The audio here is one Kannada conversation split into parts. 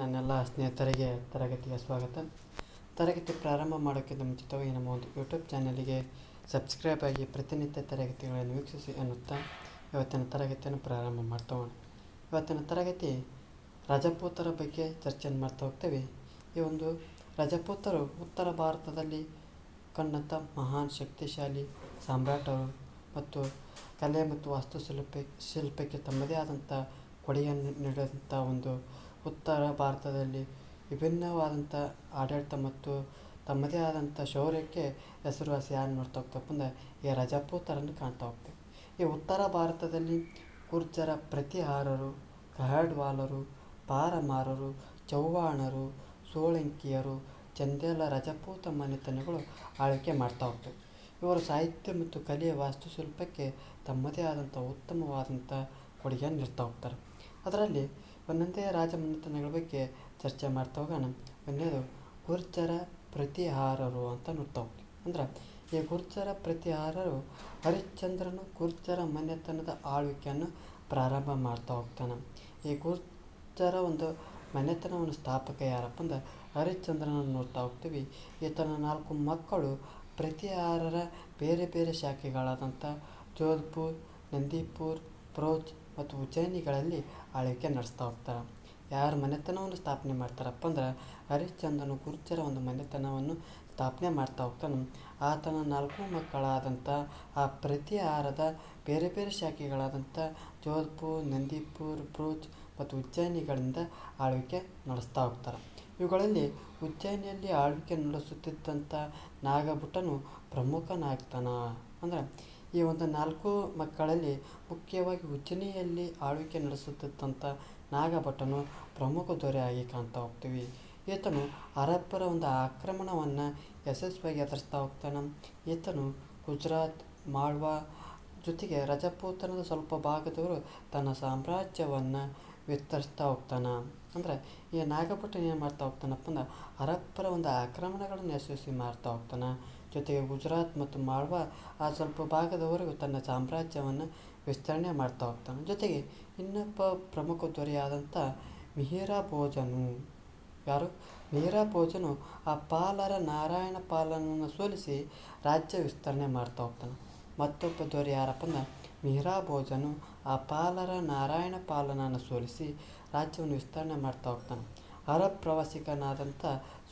ನನ್ನೆಲ್ಲ ಸ್ನೇಹಿತರಿಗೆ ತರಗತಿಗೆ ಸ್ವಾಗತ. ತರಗತಿ ಪ್ರಾರಂಭ ಮಾಡೋಕ್ಕಿಂತ ಮುಂಚಿತವಾಗಿ ನಮ್ಮ ಒಂದು ಯೂಟ್ಯೂಬ್ ಚಾನಲಿಗೆ ಸಬ್ಸ್ಕ್ರೈಬ್ ಆಗಿ ಪ್ರತಿನಿತ್ಯ ತರಗತಿಗಳನ್ನು ವೀಕ್ಷಿಸಿ ಅನ್ನುತ್ತಾ ಇವತ್ತಿನ ತರಗತಿಯನ್ನು ಪ್ರಾರಂಭ ಮಾಡ್ತಾ ಹೋಗೋಣ. ಇವತ್ತಿನ ತರಗತಿ ರಜಪೂತರ ಬಗ್ಗೆ ಚರ್ಚೆಯನ್ನು ಮಾಡ್ತಾ ಹೋಗ್ತೇವೆ. ಈ ಒಂದು ರಜಪೂತರು ಉತ್ತರ ಭಾರತದಲ್ಲಿ ಕಂಡಂಥ ಮಹಾನ್ ಶಕ್ತಿಶಾಲಿ ಸಾಮ್ರಾಟರು ಮತ್ತು ಕಲೆ ಮತ್ತು ಶಿಲ್ಪಕ್ಕೆ ತಮ್ಮದೇ ಆದಂಥ ಕೊಡುಗೆಯನ್ನು ನೀಡಿದಂಥ ಒಂದು ಉತ್ತರ ಭಾರತದಲ್ಲಿ ವಿಭಿನ್ನವಾದಂಥ ಆಡಳಿತ ಮತ್ತು ತಮ್ಮದೇ ಆದಂಥ ಶೌರ್ಯಕ್ಕೆ ಹೆಸರುವಾಸಿ ಯಾರು ನೋಡ್ತಾ ಹೋಗ್ತಪ್ಪ ಅಂದರೆ ಈ ರಜಪೂತರನ್ನು ಕಾಣ್ತಾ ಹೋಗ್ತೇವೆ. ಈ ಉತ್ತರ ಭಾರತದಲ್ಲಿ ಗುರ್ಜರ ಪ್ರತಿಹಾರರು, ಕಹಡ್ವಾಲರು, ಪಾರಮಾರರು, ಚೌಹಾಣರು, ಸೋಳಂಕಿಯರು, ಚಂದೇಲ ರಜಪೂತ ಮನೆತನಗಳು ಆಳ್ವಿಕೆ ಮಾಡ್ತಾ ಹೋಗ್ತವೆ. ಇವರು ಸಾಹಿತ್ಯ ಮತ್ತು ಕಲೆಯ ವಾಸ್ತುಶಿಲ್ಪಕ್ಕೆ ತಮ್ಮದೇ ಆದಂಥ ಉತ್ತಮವಾದಂಥ ಕೊಡುಗೆಯನ್ನು ನೀಡ್ತಾ ಹೋಗ್ತಾರೆ. ಅದರಲ್ಲಿ ಒಂದೊಂದೇ ರಾಜಮನೆತನಗಳ ಬಗ್ಗೆ ಚರ್ಚೆ ಮಾಡ್ತಾ ಹೋಗೋಣ. ಒಂದನೇದು ಗುರ್ಜರ ಪ್ರತಿಹಾರರು ಅಂತ ನೋಡ್ತಾ ಹೋಗ್ತೀವಿ. ಅಂದ್ರೆ ಈ ಗುರ್ಜರ ಪ್ರತಿಹಾರರು ಹರಿಶ್ಚಂದ್ರನು ಗುರ್ಜರ ಮನೆತನದ ಆಳ್ವಿಕೆಯನ್ನು ಪ್ರಾರಂಭ ಮಾಡ್ತಾ ಹೋಗ್ತಾನೆ. ಈ ಗುರ್ಜರ ಒಂದು ಮನೆತನವನ್ನು ಸ್ಥಾಪಕ ಯಾರಪ್ಪ ಅಂದ್ರೆ ಹರಿಶ್ಚಂದ್ರನನ್ನು ನೋಡ್ತಾ ಹೋಗ್ತೀವಿ. ಈತನ 4 ಮಕ್ಕಳು ಪ್ರತಿಹಾರರ ಬೇರೆ ಬೇರೆ ಶಾಖೆಗಳಾದಂಥ ಜೋಧ್ಪುರ್, ನಂದಿಪುರ್, ಪ್ರೌಚ್ ಮತ್ತು ಉಜ್ಜಯಿನಿಗಳಲ್ಲಿ ಆಳ್ವಿಕೆ ನಡೆಸ್ತಾ ಹೋಗ್ತಾರೆ. ಯಾರ ಮನೆತನವನ್ನು ಸ್ಥಾಪನೆ ಮಾಡ್ತಾರಪ್ಪ ಅಂದ್ರೆ ಹರಿಶ್ಚಂದ್ರನು ಗುರ್ಜರ ಒಂದು ಮನೆತನವನ್ನು ಸ್ಥಾಪನೆ ಮಾಡ್ತಾ ಹೋಗ್ತಾನೆ. ಆತನ 4 ಮಕ್ಕಳಾದಂಥ ಆ ಪ್ರತಿಹಾರದ ಬೇರೆ ಬೇರೆ ಶಾಖೆಗಳಾದಂಥ ಜೋಧ್ಪುರ್, ನಂದಿಪುರ್, ಪ್ರೌಚ್ ಮತ್ತು ಉಜ್ಜಯಿನಿಗಳಿಂದ ಆಳ್ವಿಕೆ ನಡೆಸ್ತಾ ಹೋಗ್ತಾರೆ. ಇವುಗಳಲ್ಲಿ ಉಜ್ಜಯಿನಿಯಲ್ಲಿ ಆಳ್ವಿಕೆ ನಡೆಸುತ್ತಿದ್ದಂಥ ನಾಗಭಟನು ಪ್ರಮುಖನಾಗ್ತಾನೆ. ಅಂದರೆ ಈ ಒಂದು 4 ಮಕ್ಕಳಲ್ಲಿ ಮುಖ್ಯವಾಗಿ ಉಜ್ಜಯಿನಿಯಲ್ಲಿ ಆಳ್ವಿಕೆ ನಡೆಸುತ್ತಿದ್ದಂಥ ನಾಗಭಟನು ಪ್ರಮುಖ ದೊರೆಯಾಗಿ ಕಾಣ್ತಾ ಹೋಗ್ತೀವಿ. ಈತನು ಅರಬ್ಬರ ಒಂದು ಆಕ್ರಮಣವನ್ನು ಯಶಸ್ವಿಯಾಗಿ ಎದುರಿಸ್ತಾ ಹೋಗ್ತಾನೆ. ಈತನು ಗುಜರಾತ್, ಮಾಳ್ವಾ ಜೊತೆಗೆ ರಜಪೂತನದ ಸ್ವಲ್ಪ ಭಾಗದವರು ತನ್ನ ಸಾಮ್ರಾಜ್ಯವನ್ನು ವಿಸ್ತರಿಸ್ತಾ ಹೋಗ್ತಾನೆ. ಅಂದರೆ ಈ ನಾಗಭಟನು ಏನು ಮಾಡ್ತಾ ಹೋಗ್ತಾನಪ್ಪ ಅಂದ್ರೆ ಅರಬ್ಬರ ಒಂದು ಆಕ್ರಮಣಗಳನ್ನು ಯಶಸ್ವಿ ಮಾಡ್ತಾ ಹೋಗ್ತಾನೆ. ಜೊತೆಗೆ ಗುಜರಾತ್ ಮತ್ತು ಮಾಳ್ವಾ ಆ ಸ್ವಲ್ಪ ಭಾಗದವರೆಗೂ ತನ್ನ ಸಾಮ್ರಾಜ್ಯವನ್ನು ವಿಸ್ತರಣೆ ಮಾಡ್ತಾ ಹೋಗ್ತಾನೆ. ಜೊತೆಗೆ ಇನ್ನೊಬ್ಬ ಪ್ರಮುಖ ದೊರೆಯಾದಂಥ ಮಿಹಿರ ಭೋಜನು ಮಿಹಿರ ಭೋಜನು ಆ ಪಾಲರ ನಾರಾಯಣ ಪಾಲನನ್ನು ಸೋಲಿಸಿ ರಾಜ್ಯ ವಿಸ್ತರಣೆ ಮಾಡ್ತಾ ಹೋಗ್ತಾನೆ. ಮತ್ತೊಬ್ಬ ದೊರೆ ಯಾರಪ್ಪ ಅಂದ್ರೆ ಮಿಹಿರ ಭೋಜನು ಆ ಪಾಲರ ನಾರಾಯಣ ಪಾಲನನ್ನು ಸೋಲಿಸಿ ರಾಜ್ಯವನ್ನು ವಿಸ್ತರಣೆ ಮಾಡ್ತಾ ಹೋಗ್ತಾನೆ. ಅರಬ್ ಪ್ರವಾಸಿಗನಾದಂಥ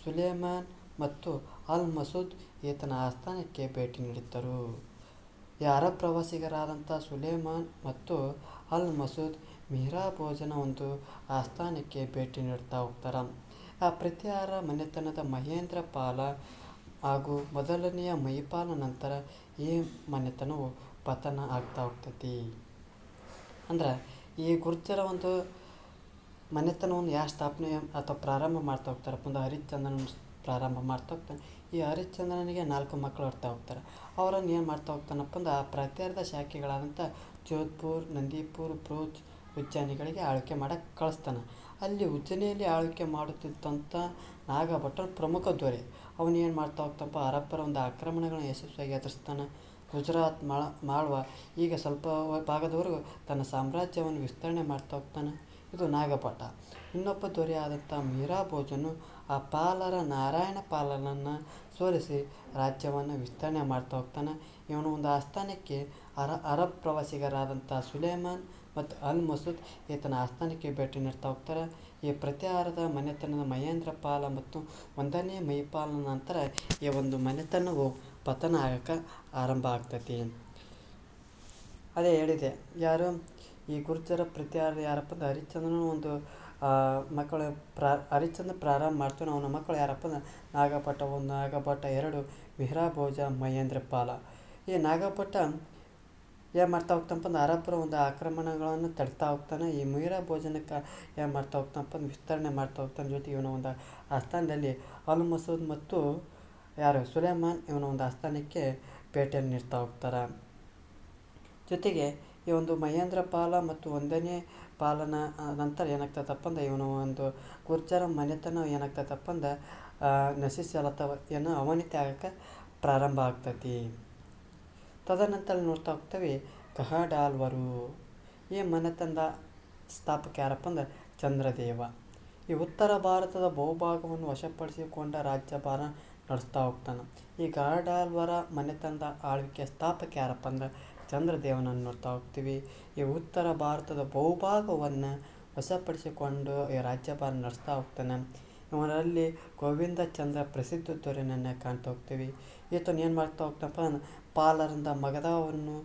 ಸುಲೇಮಾನ್ ಮತ್ತು ಅಲ್ ಮಸೂದ್ ಈತನ ಆಸ್ಥಾನಕ್ಕೆ ಭೇಟಿ ನೀಡಿದ್ದರು. ಈ ಅರಬ್ ಪ್ರವಾಸಿಗರಾದಂಥ ಸುಲೇಮಾನ್ ಮತ್ತು ಅಲ್ ಮಸೂದ್ ಮಿಹಿರ ಭೋಜನ ಒಂದು ಆಸ್ಥಾನಕ್ಕೆ ಭೇಟಿ ನೀಡ್ತಾ ಹೋಗ್ತಾರೆ. ಆ ಪ್ರತಿಹಾರ ಮನೆತನದ ಮಹೇಂದ್ರ ಪಾಲ ಹಾಗೂ ಮೊದಲನೆಯ ಮಹಿಪಾಲ ನಂತರ ಈ ಮನೆತನವು ಪತನ ಆಗ್ತಾ ಹೋಗ್ತೈತಿ. ಅಂದ್ರೆ ಈ ಗುರ್ಜರ ಒಂದು ಮನೆತನವನ್ನು ಯಾರು ಸ್ಥಾಪನೆ ಅಥವಾ ಪ್ರಾರಂಭ ಮಾಡ್ತಾ ಹೋಗ್ತಾರಪ್ಪ ಅಂದ್ರೆ ಹರಿಶ್ಚಂದ್ರನ ಪ್ರಾರಂಭ ಮಾಡ್ತಾ ಹೋಗ್ತಾನೆ. ಈ ಹರಿಶ್ಚಂದ್ರನಿಗೆ 4 ಮಕ್ಕಳು ಇರ್ತಾ ಹೋಗ್ತಾರೆ. ಅವರನ್ನು ಏನು ಮಾಡ್ತಾ ಹೋಗ್ತಾನಪ್ಪ ಅಂದ್ರೆ ಆ ಪ್ರತಿಹಾರದ ಶಾಖೆಗಳಾದಂಥ ಜೋಧ್ಪುರ್, ನಂದಿಪುರ್, ಪ್ರೌಚ್, ಉಜ್ಜಯಿನಿಗಳಿಗೆ ಆಳ್ವಿಕೆ ಮಾಡೋಕ್ಕೆ ಕಳಿಸ್ತಾನೆ. ಅಲ್ಲಿ ಉಜ್ಜಯಿನಿಯಲ್ಲಿ ಆಳ್ವಿಕೆ ಮಾಡುತ್ತಿದ್ದಂಥ ನಾಗಭಟನು ಪ್ರಮುಖ ದೊರೆ. ಅವನು ಏನು ಮಾಡ್ತಾ ಹೋಗ್ತಪ್ಪ ಅರಬ್ಬರ ಒಂದು ಆಕ್ರಮಣಗಳನ್ನು ಯಶಸ್ವಿಯಾಗಿ ಎದುರಿಸ್ತಾನೆ. ಗುಜರಾತ್, ಮಾಳ್ವಾ ಈಗ ಸ್ವಲ್ಪ ಭಾಗದವರೆಗೂ ತನ್ನ ಸಾಮ್ರಾಜ್ಯವನ್ನು ವಿಸ್ತರಣೆ ಮಾಡ್ತಾ ಹೋಗ್ತಾನೆ. ಇದು ನಾಗಭಟ. ಇನ್ನೊಬ್ಬ ದೊರೆಯಾದಂಥ ಮಿಹಿರ ಭೋಜನು ಆ ಪಾಲರ ನಾರಾಯಣ ಪಾಲನನ್ನು ಸೋಲಿಸಿ ರಾಜ್ಯವನ್ನು ವಿಸ್ತರಣೆ ಮಾಡ್ತಾ ಹೋಗ್ತಾನೆ. ಇವನು ಒಂದು ಆಸ್ಥಾನಕ್ಕೆ ಅರಬ್ ಪ್ರವಾಸಿಗರಾದಂಥ ಸುಲೇಮಾನ್ ಮತ್ತು ಅಲ್ ಮಸೂದ್ ಈತನ ಆಸ್ಥಾನಕ್ಕೆ ಭೇಟಿ ನೀಡ್ತಾ ಹೋಗ್ತಾರೆ. ಈ ಪ್ರತಿಹಾರದ ಮನೆತನದ ಮಹೇಂದ್ರ ಪಾಲ ಮತ್ತು 1ನೇ ಮಹಿಪಾಲನ ನಂತರ ಈ ಒಂದು ಮನೆತನವು ಪತನ ಆಗಕ್ಕೆ ಆರಂಭ ಆಗ್ತೈತಿ. ಅದೇ ಹೇಳಿದೆ ಯಾರು ಈ ಗುರ್ಜರ ಪ್ರತಿಹಾರ ಯಾರಪ್ಪ ಅಂದ್ರೆ ಹರಿಶ್ಚಂದ್ರನ ಒಂದು ಮಕ್ಕಳು ಹರಿಶ್ಚಂದ್ರ ಪ್ರಾರಂಭ ಮಾಡ್ತಾನೆ. ಅವನ ಮಕ್ಕಳು ಯಾರಪ್ಪ ಅಂದ್ರೆ ನಾಗಭಟ 1, ನಾಗಭಟ 2, ಮಿಹಿರ ಭೋಜ, ಮಹೇಂದ್ರ ಪಾಲ. ಈ ನಾಗಭಟ ಏನು ಮಾಡ್ತಾ ಹೋಗ್ತಾನಪ್ಪ ಅಂದ್ರೆ ಅರಬ್ಬರ ಒಂದು ಆಕ್ರಮಣಗಳನ್ನು ತಡ್ತಾ ಹೋಗ್ತಾನೆ. ಈ ಮಿಹಿರ ಭೋಜನಕ್ಕೆ ಏನು ಮಾಡ್ತಾ ಹೋಗ್ತಾನಪ್ಪ ಅಂದ್ರೆ ವಿಸ್ತರಣೆ ಮಾಡ್ತಾ ಹೋಗ್ತಾನೆ. ಜೊತೆಗೆ ಇವನ ಒಂದು ಆಸ್ಥಾನದಲ್ಲಿ ಅಲ್ ಮಸೂದ್ ಮತ್ತು ಸುಲೇಮಾನ್ ಇವನ ಒಂದು ಆಸ್ಥಾನಕ್ಕೆ ಭೇಟಿಯನ್ನು ನೀಡ್ತಾ ಹೋಗ್ತಾರೆ. ಜೊತೆಗೆ ಈ ಒಂದು ಮಹೇಂದ್ರ ಪಾಲ ಮತ್ತು 1ನೇ ಪಾಲನ ನಂತರ ಏನಾಗ್ತದಪ್ಪ ಅಂದ್ರೆ ಇವನು ಒಂದು ಗುರ್ಜರ ಮನೆತನ ಏನಾಗ್ತದಪ್ಪ ಅಂದ್ರೆ ನಶಿಸಲತ್ತವ ಏನೋ ಅವನತಿ ಆಗಕ್ಕೆ ಪ್ರಾರಂಭ ಆಗ್ತೈತಿ. ತದನಂತರ ನೋಡ್ತಾ ಹೋಗ್ತೇವೆ ಕಹಡಾಲ್ವರು. ಈ ಮನೆತನದ ಸ್ಥಾಪಕ ಯಾರಪ್ಪ ಅಂದ್ರೆ ಚಂದ್ರದೇವ. ಈ ಉತ್ತರ ಭಾರತದ ಬಹುಭಾಗವನ್ನು ವಶಪಡಿಸಿಕೊಂಡ ರಾಜ್ಯಭಾರ ನಡೆಸ್ತಾ ಹೋಗ್ತಾನೆ. ಈ ಗಾಢಾಲ್ವರ ಮನೆತನದ ಆಳ್ವಿಕೆ ಸ್ಥಾಪಕ ಯಾರಪ್ಪ ಅಂದ್ರೆ ಚಂದ್ರದೇವನನ್ನು ನೋಡ್ತಾ ಹೋಗ್ತೀವಿ. ಈ ಉತ್ತರ ಭಾರತದ ಬಹುಭಾಗವನ್ನು ವಶಪಡಿಸಿಕೊಂಡು ಈ ರಾಜ್ಯಭಾರ ನಡೆಸ್ತಾ ಹೋಗ್ತಾನೆ. ಇವರಲ್ಲಿ ಗೋವಿಂದ ಚಂದ್ರ ಪ್ರಸಿದ್ಧ ದೊರೆಯನ್ನು ಕಾಣ್ತಾ ಹೋಗ್ತೀವಿ. ಈತನು ಏನು ಮಾಡ್ತಾ ಹೋಗ್ತಾನಪ್ಪ ಅಂದ್ರೆ ಪಾಲರಿಂದ ಮಗಧವನ್ನು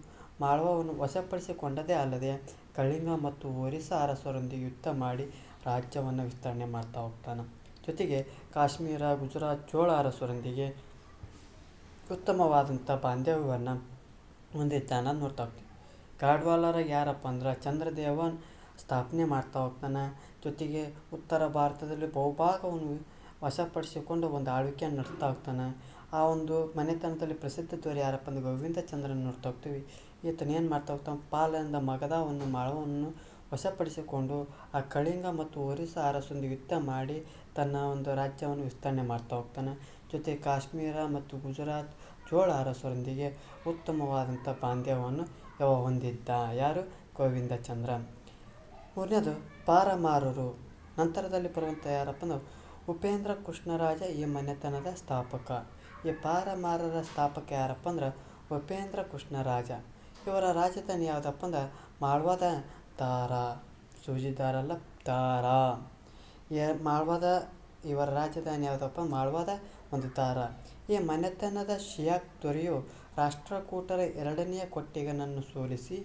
ಮಾಳ್ವವನ್ನು ವಶಪಡಿಸಿಕೊಂಡದೇ ಅಲ್ಲದೆ ಕಳಿಂಗ ಮತ್ತು ಒರಿಸ್ಸಾ ಅರಸರೊಂದಿಗೆ ಯುದ್ಧ ಮಾಡಿ ರಾಜ್ಯವನ್ನು ವಿಸ್ತರಣೆ ಮಾಡ್ತಾ ಹೋಗ್ತಾನೆ. ಜೊತೆಗೆ ಕಾಶ್ಮೀರ, ಗುಜರಾತ್, ಚೋಳ ಅರಸರೊಂದಿಗೆ ಉತ್ತಮವಾದಂಥ ಬಾಂಧವ್ಯವನ್ನು ಹೊಂದಿದ್ದಾನೆ ಅಂತ ನೋಡ್ತಾ ಹೋಗ್ತೀವಿ. ಗಾಡ್ವಾಲರ ಯಾರಪ್ಪ ಅಂದ್ರೆ ಚಂದ್ರದೇವನ್ ಸ್ಥಾಪನೆ ಮಾಡ್ತಾ ಹೋಗ್ತಾನೆ. ಜೊತೆಗೆ ಉತ್ತರ ಭಾರತದಲ್ಲಿ ಬಹುಭಾಗವನ್ನು ವಶಪಡಿಸಿಕೊಂಡು ಒಂದು ಆಳ್ವಿಕೆಯನ್ನು ನಡೆಸ್ತಾ ಹೋಗ್ತಾನೆ. ಆ ಒಂದು ಮನೆತನದಲ್ಲಿ ಪ್ರಸಿದ್ಧ ದೊರೆ ಯಾರಪ್ಪ ಅಂದ್ರೆ ಗೋವಿಂದ ಚಂದ್ರನ ನೋಡ್ತಾ ಹೋಗ್ತೀವಿ. ಈತನು ಏನು ಮಾಡ್ತಾ ಹೋಗ್ತಾನೆ, ಪಾಲದಿಂದ ಮಗಧವನ್ನು ಮಾಳವನ್ನು ವಶಪಡಿಸಿಕೊಂಡು ಆ ಕಳಿಂಗ ಮತ್ತು ಒರಿಸ್ಸಾ ಅರಸೊಂದಿಗೆ ಯುದ್ಧ ಮಾಡಿ ತನ್ನ ಒಂದು ರಾಜ್ಯವನ್ನು ವಿಸ್ತರಣೆ ಮಾಡ್ತಾ ಹೋಗ್ತಾನೆ. ಜೊತೆಗೆ ಕಾಶ್ಮೀರ ಮತ್ತು ಗುಜರಾತ್ ಚೋಳ ಅರಸರೊಂದಿಗೆ ಉತ್ತಮವಾದಂಥ ಬಾಂಧವ್ಯವನ್ನು ಹೊಂದಿದ್ದ ಯಾರು, ಗೋವಿಂದ ಚಂದ್ರ. ಮೂರನೇದು ಪಾರಮಾರರು. ನಂತರದಲ್ಲಿ ಬರುವಂಥ ಯಾರಪ್ಪ ಅಂದ್ರೆ ಉಪೇಂದ್ರ ಕೃಷ್ಣರಾಜ ಈ ಮನೆತನದ ಸ್ಥಾಪಕ. ಈ ಪಾರಮಾರರ ಸ್ಥಾಪಕ ಯಾರಪ್ಪ ಅಂದ್ರೆ ಉಪೇಂದ್ರ ಕೃಷ್ಣರಾಜ. ಇವರ ರಾಜಧಾನಿ ಯಾವುದಪ್ಪ ಅಂದ್ರೆ ಮಾಳ್ವಾದ ದಾರಾ, ಸೂಜಿದಾರ ಅಲ್ಲ ದಾರಾ. ಮಾಳ್ವಾದ ಇವರ ರಾಜಧಾನಿ ಯಾವುದಪ್ಪ ಮಾಳ್ವಾದ ಒಂದು ದಾರಾ. ಈ ಮನೆತನದ ಶಿಯಾಕ್ ದೊರೆಯು ರಾಷ್ಟ್ರಕೂಟರ ಎರಡನೆಯ ಕೊಟ್ಟಿಗನನ್ನು ಸೋಲಿಸಿ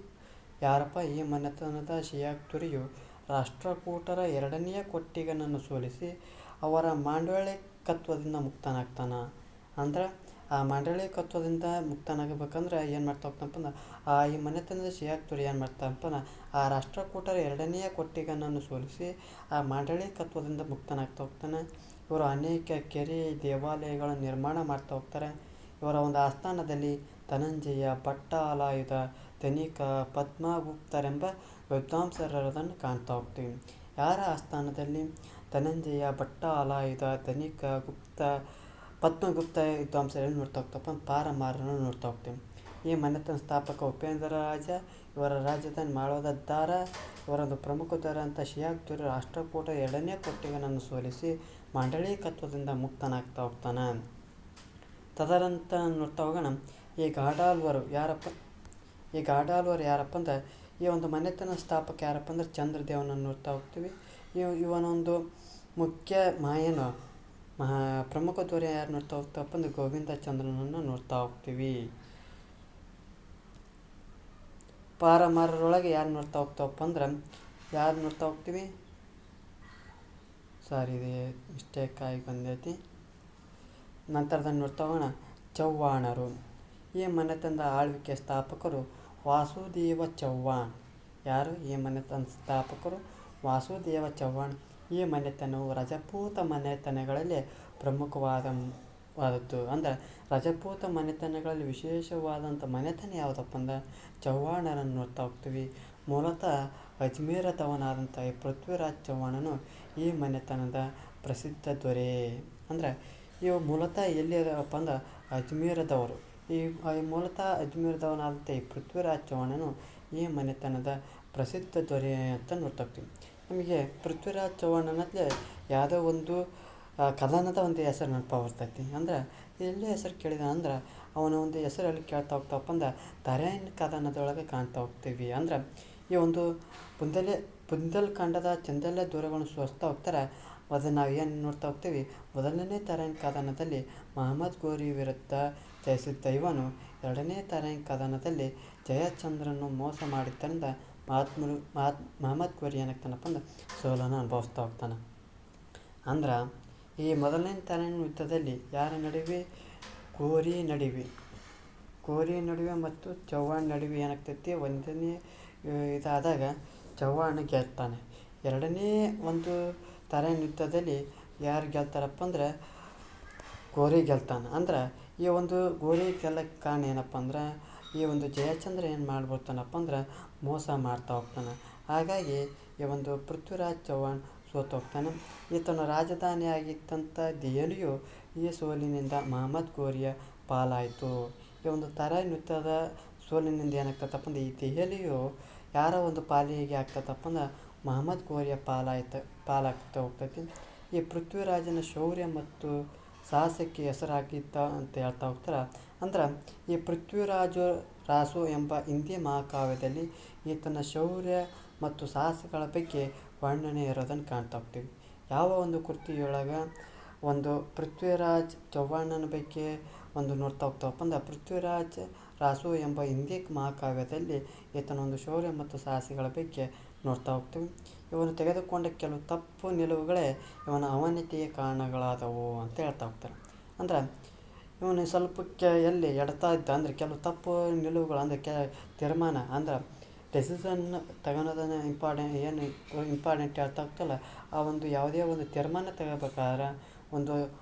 ಯಾರಪ್ಪ ಈ ಮನೆತನದ ಶಿಯಾಕ್ ದೊರೆಯು ರಾಷ್ಟ್ರಕೂಟರ ಎರಡನೆಯ ಕೊಟ್ಟಿಗನನ್ನು ಸೋಲಿಸಿ ಅವರ ಮಾಂಡಳಿಕತ್ವದಿಂದ ಮುಕ್ತನಾಗ್ತಾನೆ. ಅಂದ್ರೆ ಆ ಮಾಂಡಳಿಕತ್ವದಿಂದ ಮುಕ್ತನಾಗಬೇಕಂದ್ರೆ ಏನು ಮಾಡ್ತಾ ಹೋಗ್ತಾನಪ್ಪ ಅಂದ್ರೆ ಈ ಮನೆತನದ ಶಿಯಾಕ್ ದೊರೆ ಏನು ಮಾಡ್ತಾನಪ್ಪ ಅಂದ್ರೆ ಆ ರಾಷ್ಟ್ರಕೂಟರ ಎರಡನೆಯ ಕೊಟ್ಟಿಗನನ್ನು ಸೋಲಿಸಿ ಆ ಮಾಂಡಳಿಕತ್ವದಿಂದ ಮುಕ್ತನಾಗ್ತಾ ಹೋಗ್ತಾನೆ. ಇವರು ಅನೇಕ ಕೆರೆ, ದೇವಾಲಯಗಳ ನಿರ್ಮಾಣ ಮಾಡ್ತಾ ಹೋಗ್ತಾರೆ. ಇವರ ಒಂದು ಆಸ್ಥಾನದಲ್ಲಿ ಧನಂಜಯ, ಭಟ್ಟಾಲಾಯುಧ, ಧನಿಕ, ಪದ್ಮಗುಪ್ತರೆಂಬ ವಿದ್ವಾಂಸರನ್ನು ಕಾಣ್ತಾ ಹೋಗ್ತೀವಿ. ಯಾರ ಆಸ್ಥಾನದಲ್ಲಿ ಧನಂಜಯ, ಭಟ್ಟಾಲಾಯುಧ, ಧನಿಕ, ಪದ್ಮಗುಪ್ತ ವಿದ್ವಾಂಸರನ್ನು ನೋಡ್ತಾ ಹೋಗ್ತಪ್ಪ ಪಾರಮಾರನ್ನು ನೋಡ್ತಾ ಹೋಗ್ತೀವಿ. ಈ ಮನೆತನ ಸ್ಥಾಪಕ ಉಪೇಂದ್ರ ರಾಜ. ಇವರ ರಾಜಧಾನಿ ಮಾಳ್ವಾದ ದಾರಾ. ಇವರೊಂದು ಪ್ರಮುಖ ದೊರೆ ಅಂತ ಶಿಯಾಕ್ ದೊರೆ ರಾಷ್ಟ್ರಕೂಟ ಎರಡನೇ ಕೊಟ್ಟಿಗನನ್ನು ಸೋಲಿಸಿ ಮಾಂಡಳಿಕತ್ವದಿಂದ ಮುಕ್ತನಾಗ್ತಾ ಹೋಗ್ತಾನೆ. ತದನಂತ ನೋಡ್ತಾ ಹೋಗೋಣ ಈ ಗಾಢಾಲ್ವರು ಯಾರಪ್ಪ ಅಂದ್ರೆ ಈ ಒಂದು ಮನೆತನ ಸ್ಥಾಪಕ ಯಾರಪ್ಪ ಅಂದ್ರೆ ಚಂದ್ರದೇವನನ್ನು ನೋಡ್ತಾ ಹೋಗ್ತೀವಿ. ಇವನೊಂದು ಮುಖ್ಯ ಪ್ರಮುಖ ದೊರೆ ಯಾರು ನೋಡ್ತಾ ಹೋಗ್ತಪ್ಪ ಅಂದ್ರೆ ಗೋವಿಂದ ಚಂದ್ರನನ್ನು ನೋಡ್ತಾ ಹೋಗ್ತೀವಿ. ಪಾರಮಾರರೊಳಗೆ ಯಾರು ನೋಡ್ತಾ ಹೋಗ್ತಾವಪ್ಪ ಅಂದ್ರೆ ಯಾರು ನೋಡ್ತಾ ಹೋಗ್ತೀವಿ, ಸಾರಿ ಇದೆ ಮಿಸ್ಟೇಕ್ ಆಗಿ ಬಂದೈತಿ. ನಂತರದಲ್ಲಿ ನೋಡ್ತಾ ಹೋಗೋಣ ಚವ್ಹಾಣರು. ಈ ಮನೆತನದ ಆಳ್ವಿಕೆ ಸ್ಥಾಪಕರು ವಾಸುದೇವ ಚವ್ಹಾಣ್. ಯಾರು ಈ ಮನೆತನದ ಸ್ಥಾಪಕರು? ವಾಸುದೇವ ಚವ್ಹಾಣ್. ಈ ಮನೆತನವು ರಜಪೂತ ಮನೆತನಗಳಲ್ಲಿ ಪ್ರಮುಖವಾದದ್ದು. ಅಂದರೆ ರಜಪೂತ ಮನೆತನಗಳಲ್ಲಿ ವಿಶೇಷವಾದಂಥ ಮನೆತನ ಯಾವುದಪ್ಪ ಅಂದ್ರೆ ಚವ್ಹಾಣರನ್ನು ನೋಡ್ತಾ ಹೋಗ್ತೀವಿ. ಮೂಲತಃ ಅಜ್ಮೀರದವನಾದಂಥ ಈ ಪೃಥ್ವಿರಾಜ್ ಚವ್ಹಾಣನು ಈ ಮನೆತನದ ಪ್ರಸಿದ್ಧ ದೊರೆ. ಅಂದರೆ ಇವು ಮೂಲತಃ ಎಲ್ಲಿದಪ್ಪ ಅಂದ್ರೆ ಅಜ್ಮೀರದವರು. ಈ ಮೂಲತಃ ಅಜ್ಮೀರದವನಾದಂಥ ಈ ಪೃಥ್ವಿರಾಜ್ ಚವ್ಹಾಣನು ಈ ಮನೆತನದ ಪ್ರಸಿದ್ಧ ದೊರೆ ಅಂತ ನೋಡ್ತಾ ಹೋಗ್ತೀವಿ. ನಮಗೆ ಪೃಥ್ವಿರಾಜ್ ಚವ್ಹಾಣನಲ್ಲೇ ಯಾವುದೋ ಒಂದು ಕದನದ ಒಂದು ಹೆಸರು ನೆನಪು ಬರ್ತೈತಿ. ಅಂದ್ರೆ ಎಲ್ಲಿ ಹೆಸರು ಕೇಳಿದ ಅಂದ್ರೆ ಅವನ ಒಂದು ಹೆಸರಲ್ಲಿ ಕೇಳ್ತಾ ಹೋಗ್ತಪ್ಪ ಅಂದ್ರೆ ತರೈನ್ ಕದನದೊಳಗೆ ಕಾಣ್ತಾ ಹೋಗ್ತೀವಿ. ಅಂದ್ರೆ ಈ ಒಂದು ಬುಂದೇಲ್ಖಂಡದ ಚಂದೆಲ್ಲ ದೊರೆಗಳನ್ನು ಸೋಲಿಸ್ತಾ ಹೋಗ್ತಾರೆ. ಅದನ್ನು ನಾವು ಏನು ನೋಡ್ತಾ ಹೋಗ್ತೀವಿ, ಮೊದಲನೇ ತರೈನ್ ಕದನದಲ್ಲಿ ಮಹಮ್ಮದ್ ಗೋರಿ ವಿರುದ್ಧ ಜಯಿಸಿದ್ದ ಇವನು ಎರಡನೇ ತರೈನ್ ಕದನದಲ್ಲಿ ಜಯಚಂದ್ರನು ಮೋಸ ಮಾಡಿದ್ದರಿಂದ ಮಹಮ್ಮದ್ ಗೋರಿ ಏನಾಗ್ತಾನಪ್ಪ ಅಂದ್ರೆ ಸೋಲನ್ನು ಅನುಭವಿಸ್ತಾ ಹೋಗ್ತಾನೆ. ಅಂದ್ರೆ ಈ ಮೊದಲನೇ ತರೈನ್ ಯುದ್ಧದಲ್ಲಿ ಯಾರ ನಡುವೆ, ಗೋರಿ ನಡುವೆ ಮತ್ತು ಚವ್ಹಾಣ್ ನಡುವೆ ಏನಾಗ್ತೈತಿ, ಒಂದನೇ ಇದಾದಾಗ ಚವ್ಹಾಣ್ ಗೆಲ್ತಾನೆ. ಎರಡನೇ ಒಂದು ತರೈನ್ ಯುದ್ಧದಲ್ಲಿ ಯಾರು ಗೆಲ್ತಾರಪ್ಪ ಅಂದ್ರೆ ಗೋರಿ ಗೆಲ್ತಾನೆ. ಅಂದ್ರೆ ಈ ಒಂದು ಗೋರಿ ಗೆಲ್ಲಕ್ಕೆ ಕಾರಣ ಏನಪ್ಪ ಅಂದ್ರೆ ಈ ಒಂದು ಜಯಚಂದ್ರ ಏನು ಮಾಡ್ಬಿಡ್ತಾನಪ್ಪ ಅಂದ್ರೆ ಮೋಸ ಮಾಡ್ತಾ ಹೋಗ್ತಾನೆ. ಹಾಗಾಗಿ ಈ ಒಂದು ಪೃಥ್ವಿರಾಜ್ ಚವ್ಹಾಣ್ ಸೋತು ಹೋಗ್ತಾನೆ. ಈತನ ರಾಜಧಾನಿ ಆಗಿದ್ದಂಥ ದೆಹಲಿಯು ಈ ಸೋಲಿನಿಂದ ಮಹಮ್ಮದ್ ಗೋರಿಯ ಪಾಲಾಯಿತು. ಈ ಒಂದು ತರೈನ್ ಯುದ್ಧದ ಸೋಲಿನಿಂದ ಏನಾಗ್ತದಪ್ಪ ಅಂದ್ರೆ ಈ ದೆಹಲಿಯು ಯಾರ ಒಂದು ಪಾಲಿಗೆ ಆಗ್ತದಪ್ಪ ಅಂದ್ರೆ ಮಹಮ್ಮದ್ ಗೋರಿಯ ಪಾಲಾಗ್ತಾ ಹೋಗ್ತೈತಿ. ಈ ಪೃಥ್ವಿರಾಜನ ಶೌರ್ಯ ಮತ್ತು ಸಾಹಸಕ್ಕೆ ಹೆಸರಾಗಿದ್ದ ಅಂತ ಹೇಳ್ತಾ ಹೋಗ್ತಾರೆ. ಅಂದ್ರೆ ಈ ರಾಸು ಎಂಬ ಹಿಂದಿ ಮಹಾಕಾವ್ಯದಲ್ಲಿ ಈತನ ಶೌರ್ಯ ಮತ್ತು ಸಾಹಸಗಳ ಬಗ್ಗೆ ವರ್ಣನೆ ಇರೋದನ್ನು ಕಾಣ್ತಾ ಹೋಗ್ತೀವಿ. ಯಾವ ಒಂದು ಕೃತಿಯೊಳಗೆ ಒಂದು ಪೃಥ್ವಿರಾಜ್ ಚವ್ಹಾಣನ ಬಗ್ಗೆ ಒಂದು ನೋಡ್ತಾ ಹೋಗ್ತಾವಪ್ಪ ಅಂದ್ರೆ ಪೃಥ್ವಿರಾಜ್ ರಾಸು ಎಂಬ ಹಿಂದಿ ಮಹಾಕಾವ್ಯದಲ್ಲಿ ಈತನ ಒಂದು ಶೌರ್ಯ ಮತ್ತು ಸಾಹಸಿಗಳ ಬಗ್ಗೆ ನೋಡ್ತಾ ಹೋಗ್ತೀವಿ. ಇವನು ತೆಗೆದುಕೊಂಡ ಕೆಲವು ತಪ್ಪು ನಿಲುವುಗಳೇ ಇವನ ಅವನತಿಗೆ ಕಾರಣಗಳಾದವು ಅಂತ ಹೇಳ್ತಾ ಹೋಗ್ತಾರೆ. ಅಂದ್ರೆ ಇವನು ಸ್ವಲ್ಪ ಎಲ್ಲಿ ಎಡ್ತಾ ಇದ್ದ ಅಂದರೆ ಕೆಲವು ತಪ್ಪು ನಿಲುವುಗಳು ಅಂದರೆ ತೀರ್ಮಾನ ಅಂದ್ರೆ ಡೆಸಿಷನ್ ತಗೊಳೋದನ್ನು ಇಂಪಾರ್ಟೆಂಟ್ ಹೇಳ್ತಾ ಹೋಗ್ತಲ್ಲ, ಆ ಒಂದು ಯಾವುದೇ ಒಂದು ತೀರ್ಮಾನ ತಗೋಬೇಕಾದ್ರೆ ಒಂದು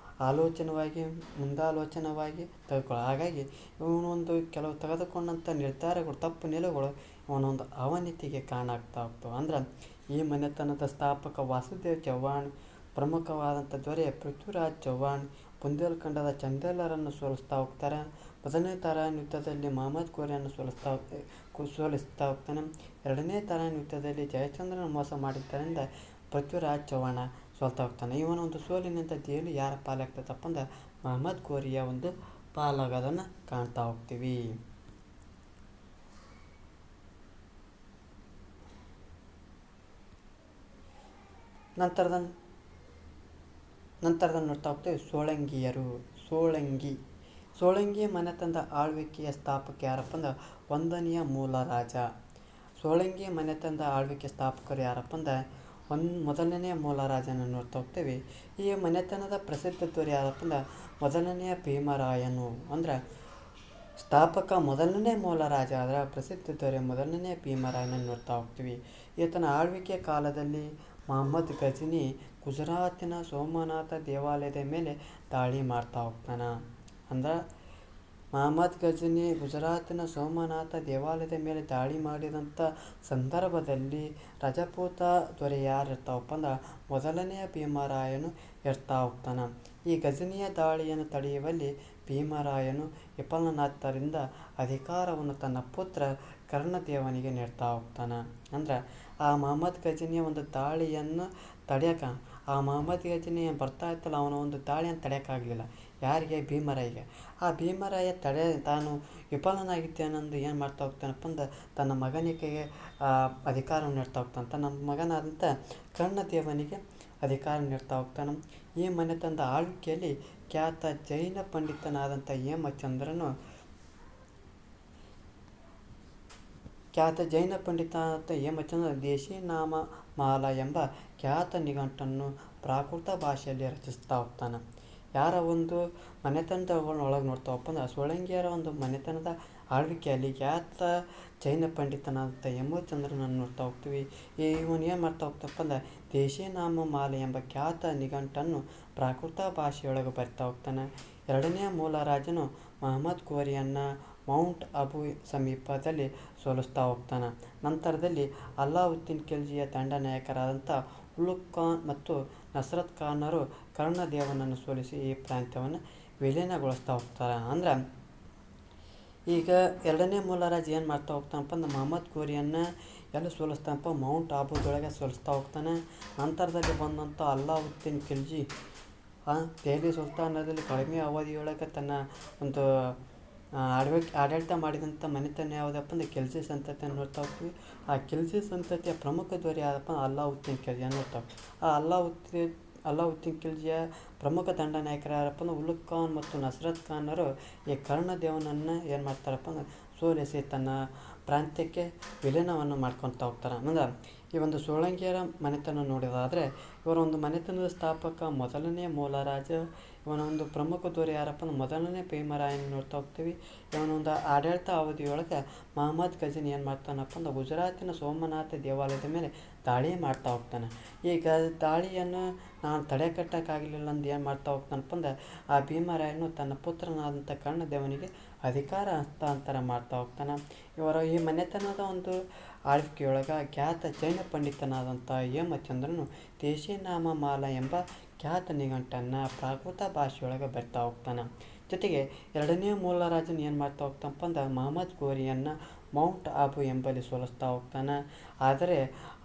ಆಲೋಚನವಾಗಿ ಮುಂದಾಲೋಚನವಾಗಿ ತೆಗೆದುಕೊಳ್ಳೋ. ಹಾಗಾಗಿ ಇವನೊಂದು ಕೆಲವು ತೆಗೆದುಕೊಂಡಂಥ ನಿರ್ಧಾರಗಳು ತಪ್ಪು ನಿಲುವುಗಳು ಇವನೊಂದು ಅವನತಿಗೆ ಕಾರಣ ಆಗ್ತಾ ಹೋಗ್ತವೆ. ಅಂದ್ರೆ ಈ ಮನೆತನದ ಸ್ಥಾಪಕ ವಾಸುದೇವ್ ಚವ್ಹಾಣ್, ಪ್ರಮುಖವಾದಂಥ ದೊರೆ ಪೃಥ್ವಿರಾಜ್ ಚವ್ಹಾಣ್ ಬುಂದೇಲ್ಖಂಡದ ಚಂದೇಲರನ್ನು ಸೋಲಿಸ್ತಾ ಹೋಗ್ತಾರೆ. ಮೊದಲನೇ ತರಾನ್ ಯುದ್ಧದಲ್ಲಿ ಮಹಮ್ಮದ್ ಘೋರಿಯನ್ನು ಸೋಲಿಸ್ತಾ ಹೋಗ್ತಾನೆ. ಎರಡನೇ ತರಾನ್ ಯುದ್ಧದಲ್ಲಿ ಜಯಚಂದ್ರನ ಮೋಸ ಮಾಡಿದ್ದರಿಂದ ಪೃಥ್ವಿರಾಜ್ ಚವ್ಹಾಣ ಸೋಲ್ತಾ ಹೋಗ್ತಾನೆ. ಇವನ ಒಂದು ಸೋಲಿನಿಂದ ದೆಹಲಿ ಯಾರ ಪಾಲಾಗ್ತದಪ್ಪ ಅಂದ್ರೆ ಮಹಮ್ಮದ್ ಘೋರಿಯ ಒಂದು ಪಾಲಾಗೋದನ್ನು ಕಾಣ್ತಾ ಹೋಗ್ತೀವಿ. ನಂತರದ ನೋಡ್ತಾ ಹೋಗ್ತೀವಿ ಸೋಳಂಗಿ ಮನೆತನದ ಆಳ್ವಿಕೆಯ ಸ್ಥಾಪಕ ಯಾರಪ್ಪ ಅಂದ್ರೆ ಒಂದನೆಯ ಮೂಲ ರಾಜ. ಸೋಳಂಗಿ ಮನೆತನದ ಆಳ್ವಿಕೆ ಸ್ಥಾಪಕರು ಯಾರಪ್ಪ ಅಂದ್ರೆ ಮೊದಲನೆಯ ಮೂಲ ರಾಜನ ನೋಡ್ತಾ ಹೋಗ್ತೀವಿ. ಈ ಮನೆತನದ ಪ್ರಸಿದ್ಧ ದೊರೆ ಯಾರಪ್ಪ ಅಂದ್ರೆ ಮೊದಲನೆಯ ಭೀಮರಾಯನು. ಅಂದ್ರೆ ಸ್ಥಾಪಕ ಮೊದಲನೇ ಮೂಲ ರಾಜ ಆದರೆ ಪ್ರಸಿದ್ಧ ದೊರೆ ಮೊದಲನೇ ಭೀಮರಾಯನನ್ನು ನೋಡ್ತಾ ಹೋಗ್ತೀವಿ. ಈತನ ಆಳ್ವಿಕೆ ಕಾಲದಲ್ಲಿ ಮಹಮ್ಮದ್ ಗಜನಿ ಗುಜರಾತಿನ ಸೋಮನಾಥ ದೇವಾಲಯದ ಮೇಲೆ ದಾಳಿ ಮಾಡ್ತಾ ಹೋಗ್ತಾನೆ. ಅಂದ್ರೆ ಮಹಮ್ಮದ್ ಗಜನಿ ಗುಜರಾತಿನ ಸೋಮನಾಥ ದೇವಾಲಯದ ಮೇಲೆ ದಾಳಿ ಮಾಡಿದಂಥ ಸಂದರ್ಭದಲ್ಲಿ ರಜಪೂತ ದೊರೆ ಯಾರು ಇರ್ತಾವಪ್ಪ ಅಂದ್ರೆ ಮೊದಲನೆಯ ಭೀಮರಾಯನು ಇರ್ತಾ ಹೋಗ್ತಾನೆ. ಈ ಗಜನಿಯ ದಾಳಿಯನ್ನು ತಡೆಯುವಲ್ಲಿ ಭೀಮರಾಯನು ವಿಫಲನಾದ್ದರಿಂದ ಅಧಿಕಾರವನ್ನು ತನ್ನ ಪುತ್ರ ಕರ್ಣದೇವನಿಗೆ ನೀಡ್ತಾ ಹೋಗ್ತಾನೆ. ಅಂದ್ರೆ ಆ ಮಹಮ್ಮದ್ ಗಜನಿಯ ಒಂದು ದಾಳಿಯನ್ನು ತಡೆಯೋಕೆ ಆ ಮಹಮ್ಮದ್ ಗಜನಿ ಬರ್ತಾ ಇತ್ತಲ್ಲ, ಅವನ ಒಂದು ದಾಳಿಯನ್ನು ತಡೆಯೋಕ್ಕಾಗಲಿಲ್ಲ. ಯಾರಿಗೆ? ಭೀಮರಾಯಿಗೆ. ಆ ಭೀಮರಾಯ ತಾನು ವಿಫಲನಾಗಿದ್ದೇನೆಂದು ಏನು ಮಾಡ್ತಾ ಹೋಗ್ತಾನಪ್ಪ ಅಂದ್ರೆ ತನ್ನ ಮಗನಿಗೆ ಅಧಿಕಾರವನ್ನು ನೀಡ್ತಾ ಹೋಗ್ತಾನೆ. ತನ್ನ ಮಗನಾದಂಥ ಕರ್ಣದೇವನಿಗೆ ಅಧಿಕಾರ ನೀಡ್ತಾ ಹೋಗ್ತಾನೆ. ಈ ಮನೆತನದ ಆಳ್ವಿಕೆಯಲ್ಲಿ ಖ್ಯಾತ ಜೈನ ಪಂಡಿತನಾದಂಥ ಹೇಮಚಂದ್ರ ದೇಶಿ ನಾಮ ಮಾಲ ಎಂಬ ಖ್ಯಾತ ನಿಘಂಟನ್ನು ಪ್ರಾಕೃತ ಭಾಷೆಯಲ್ಲಿ ರಚಿಸ್ತಾ ಹೋಗ್ತಾನೆ. ಯಾರ ಒಂದು ಮನೆತನದೊಳಗೆ ನೋಡ್ತಾವಪ್ಪ ಅಂದ್ರೆ ಸೋಳಂಗಿಯರ ಒಂದು ಮನೆತನದ ಆಳ್ವಿಕೆಯಲ್ಲಿ ಖ್ಯಾತ ಜೈನ ಪಂಡಿತನಾದಂಥ ಹೇಮಚಂದ್ರನನ್ನು ನೋಡ್ತಾ ಹೋಗ್ತೀವಿ. ಇವನು ಏನು ಮಾಡ್ತಾ ಹೋಗ್ತಪ್ಪ ಅಂದ್ರೆ ದೇಶಿ ನಾಮ ಮಾಲೆ ಎಂಬ ಖ್ಯಾತ ನಿಘಂಟನ್ನು ಪ್ರಾಕೃತ ಭಾಷೆಯೊಳಗೆ ಬರ್ತಾ ಹೋಗ್ತಾನೆ. ಎರಡನೆಯ ಮೂಲ ರಾಜನು ಮಹಮ್ಮದ್ ಘೋರಿಯನ್ನು ಮೌಂಟ್ ಅಬು ಸಮೀಪದಲ್ಲಿ ಸೋಲಿಸ್ತಾ ಹೋಗ್ತಾನೆ. ನಂತರದಲ್ಲಿ ಅಲ್ಲಾವುದ್ದೀನ್ ಖಿಲ್ಜಿಯ ದಂಡನಾಯಕರಾದಂಥ ಉಲುಗ್ ಖಾನ್ ಮತ್ತು ನಸ್ರತ್ ಖಾನರು ಕರ್ಣದೇವನನ್ನು ಸೋಲಿಸಿ ಈ ಪ್ರಾಂತ್ಯವನ್ನು ವಿಲೀನಗೊಳಿಸ್ತಾ ಹೋಗ್ತಾರೆ. ಅಂದ್ರೆ ಈಗ ಎರಡನೇ ಮೂಲ ರಾಜ ಏನು ಮಾಡ್ತಾ ಹೋಗ್ತಾನಪ್ಪ ಅಂದ್ರೆ ಮಹಮ್ಮದ್ ಘೋರಿಯನ್ನು ಎಲ್ಲಿ ಸೋಲಿಸ್ತಾನಪ್ಪ? ಮೌಂಟ್ ಆಬುದೊಳಗೆ ಸೋಲಿಸ್ತಾ ಹೋಗ್ತಾನೆ. ನಂತರದಲ್ಲಿ ಬಂದಂಥ ಅಲ್ಲಾವುದ್ದೀನ್ ಖಿಲ್ಜಿ ದೆಹಲಿ ಸುಲ್ತಾನದಲ್ಲಿ ಕಡಿಮೆ ಅವಧಿಯೊಳಗೆ ತನ್ನ ಒಂದು ಆಡಳಿತ ಮಾಡಿದಂಥ ಮನೆತನ ಯಾವುದಪ್ಪ ಅಂದರೆ ಖಿಲ್ಜಿ ಸಂತತಿಯನ್ನು ನೋಡ್ತಾ ಹೋಗ್ತೀವಿ. ಆ ಖಿಲ್ಜಿ ಸಂತತಿಯ ಪ್ರಮುಖ ದೊರೆ ಯಾರಪ್ಪ? ಅಲ್ಲಾವುದ್ದೀನ್ ಖಿಲ್ಜಿಯನ್ನು ನೋಡ್ತಾ ಹೋಗ್ತೀವಿ. ಆ ಅಲ್ಲಾವುದ್ದೀನ್ ಖಿಲ್ಜಿಯ ಪ್ರಮುಖ ದಂಡನಾಯಕರು ಯಾರಪ್ಪ ಅಂದ್ರೆ ಉಲುಗ್ ಖಾನ್ ಮತ್ತು ನಸ್ರತ್ ಖಾನರು ಈ ಕರ್ಣದೇವನನ್ನು ಏನು ಮಾಡ್ತಾರಪ್ಪ ಅಂದ್ರೆ ಸೋಲಿಸಿ ತನ್ನ ಪ್ರಾಂತ್ಯಕ್ಕೆ ವಿಲೀನವನ್ನು ಮಾಡ್ಕೊತಾ ಹೋಗ್ತಾರೆ. ಅಂದ್ರೆ ಈ ಒಂದು ಸೋಳಂಗಿಯರ ಮನೆತನ ನೋಡೋದಾದರೆ ಇವರ ಒಂದು ಮನೆತನದ ಸ್ಥಾಪಕ ಮೊದಲನೆಯ ಮೂಲ ರಾಜ. ಇವನ ಒಂದು ಪ್ರಮುಖ ದೊರೆ ಯಾರಪ್ಪ ಅಂದ್ರೆ ಮೊದಲನೇ ಭೀಮರಾಯನ ನೋಡ್ತಾ ಹೋಗ್ತೀವಿ. ಇವನ ಒಂದು ಆಡಳಿತ ಅವಧಿಯೊಳಗೆ ಮಹಮ್ಮದ್ ಗಜನಿ ಏನು ಮಾಡ್ತಾನಪ್ಪ ಅಂದ್ರೆ ಗುಜರಾತಿನ ಸೋಮನಾಥ ದೇವಾಲಯದ ಮೇಲೆ ದಾಳಿ ಮಾಡ್ತಾ ಹೋಗ್ತಾನೆ. ಈಗ ದಾಳಿಯನ್ನು ನಾನು ತಡೆಗಟ್ಟಕ್ಕಾಗಲಿಲ್ಲ ಅಂದು ಏನು ಮಾಡ್ತಾ ಹೋಗ್ತಾನಪ್ಪ ಅಂದ್ರೆ ಆ ಭೀಮರಾಯನು ತನ್ನ ಪುತ್ರನಾದಂಥ ಕರ್ಣದೇವನಿಗೆ ಅಧಿಕಾರ ಹಸ್ತಾಂತರ ಮಾಡ್ತಾ ಹೋಗ್ತಾನೆ. ಈ ಮನೆತನದ ಒಂದು ಆಳ್ವಿಕೆಯೊಳಗೆ ಖ್ಯಾತ ಜೈನ ಪಂಡಿತನಾದಂಥ ಹೇಮಚಂದ್ರನು ದೇಶಿ ನಾಮ ಮಾಲ ಎಂಬ ಖ್ಯಾತ ನಿಘಂಟನ್ನು ಪ್ರಾಕೃತ ಭಾಷೆಯೊಳಗೆ ಬರ್ತಾ ಹೋಗ್ತಾನೆ. ಜೊತೆಗೆ ಎರಡನೇ ಮೂಲ ರಾಜನ ಏನು ಮಾಡ್ತಾ ಹೋಗ್ತಾನಪ್ಪ ಅಂದ್ರೆ ಮಹಮ್ಮದ್ ಘೋರಿಯನ್ನು ಮೌಂಟ್ ಆಬು ಎಂಬಲ್ಲಿ ಸೋಲಿಸ್ತಾ ಹೋಗ್ತಾನೆ. ಆದರೆ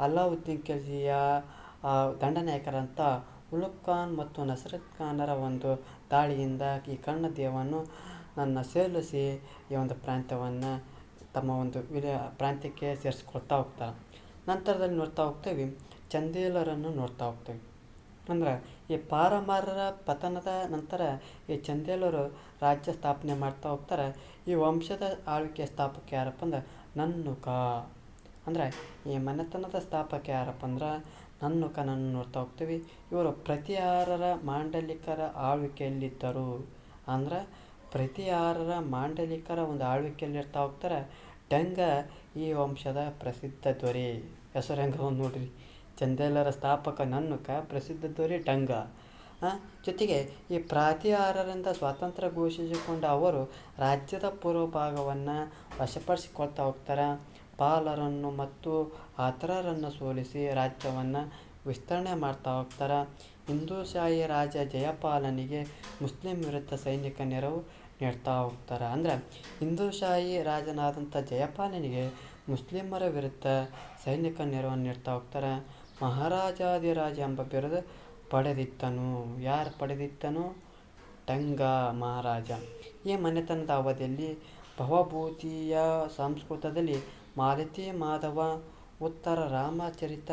ಅಲ್ಲಾವುದ್ದೀನ್ ಖಿಲ್ಜಿಯ ದಂಡನಾಯಕರಂಥ ಉಲುಗ್ ಖಾನ್ ಮತ್ತು ನಸರತ್ ಖಾನರ ಒಂದು ದಾಳಿಯಿಂದ ಈ ಕರ್ಣದೇವನು ನನ್ನ ಸೋಲಿಸಿ ಈ ಒಂದು ಪ್ರಾಂತ್ಯವನ್ನು ತಮ್ಮ ಒಂದು ಪ್ರಾಂತ್ಯಕ್ಕೆ ಸೇರಿಸ್ಕೊಳ್ತಾ ಹೋಗ್ತಾರೆ. ನಂತರದಲ್ಲಿ ನೋಡ್ತಾ ಹೋಗ್ತೇವೆ ಚಂದೇಲರನ್ನು ನೋಡ್ತಾ ಹೋಗ್ತೇವೆ. ಅಂದ್ರೆ ಈ ಪಾರಮಾರರ ಪತನದ ನಂತರ ಈ ಚಂದೇಲರು ರಾಜ್ಯ ಸ್ಥಾಪನೆ ಮಾಡ್ತಾ ಹೋಗ್ತಾರೆ. ಈ ವಂಶದ ಆಳ್ವಿಕೆ ಸ್ಥಾಪಕ ಯಾರಪ್ಪ ಅಂದ್ರೆ ನನ್ನುಕ. ಅಂದರೆ ಈ ಮನೆತನದ ಸ್ಥಾಪಕ ಯಾರಪ್ಪ ಅಂದ್ರೆ ನನ್ನುಕನನ್ನು ನೋಡ್ತಾ ಹೋಗ್ತೀವಿ. ಇವರು ಪ್ರತಿಹಾರರ ಮಾಂಡಲಿಕರ ಆಳ್ವಿಕೆಯಲ್ಲಿದ್ದರು. ಅಂದ್ರೆ ಪ್ರತಿಹಾರರ ಮಾಂಡಲಿಕರ ಒಂದು ಆಳ್ವಿಕೆಯಲ್ಲಿರ್ತಾ ಹೋಗ್ತಾರೆ. ಟಂಗ ಈ ವಂಶದ ಪ್ರಸಿದ್ಧ ದೊರೆ. ಹೆಸರು ಹೆಂಗ ನೋಡ್ರಿ, ಚಂದೇಲರ ಸ್ಥಾಪಕ ನನ್ನುಕ, ಪ್ರಸಿದ್ಧ ದೊರೆ ಟಂಗ. ಜೊತೆಗೆ ಈ ಪ್ರಾತಿಹಾರರಿಂದ ಸ್ವಾತಂತ್ರ್ಯ ಘೋಷಿಸಿಕೊಂಡ ಅವರು ರಾಜ್ಯದ ಪೂರ್ವ ಭಾಗವನ್ನು ವಶಪಡಿಸಿಕೊಳ್ತಾ ಹೋಗ್ತಾರೆ. ಪಾಲರನ್ನು ಮತ್ತು ಆತರರನ್ನು ಸೋಲಿಸಿ ರಾಜ್ಯವನ್ನು ವಿಸ್ತರಣೆ ಮಾಡ್ತಾ ಹೋಗ್ತಾರೆ. ಹಿಂದೂಶಾಹಿ ರಾಜ ಜಯಪಾಲನಿಗೆ ಮುಸ್ಲಿಂ ವಿರುದ್ಧ ಸೈನಿಕ ನೆರವು ನೀಡ್ತಾ ಹೋಗ್ತಾರೆ. ಅಂದರೆ ಹಿಂದೂಶಾಹಿ ರಾಜನಾದಂಥ ಜಯಪಾಲನಿಗೆ ಮುಸ್ಲಿಮರ ವಿರುದ್ಧ ಸೈನಿಕ ನೆರವನ್ನು ನೀಡ್ತಾ ಹೋಗ್ತಾರೆ. ಮಹಾರಾಜಾಧಿರಾಜ ಎಂಬ ಬಿರುದು ಪಡೆದಿತ್ತನು. ಯಾರು ಪಡೆದಿತ್ತನು? ಟಂಗ ಮಹಾರಾಜ. ಈ ಮನೆತನದ ಅವಧಿಯಲ್ಲಿ ಭವಭೂತಿಯ ಸಂಸ್ಕೃತದಲ್ಲಿ ಮಾಲತಿ ಮಾಧವ, ಉತ್ತರ ರಾಮಚರಿತ,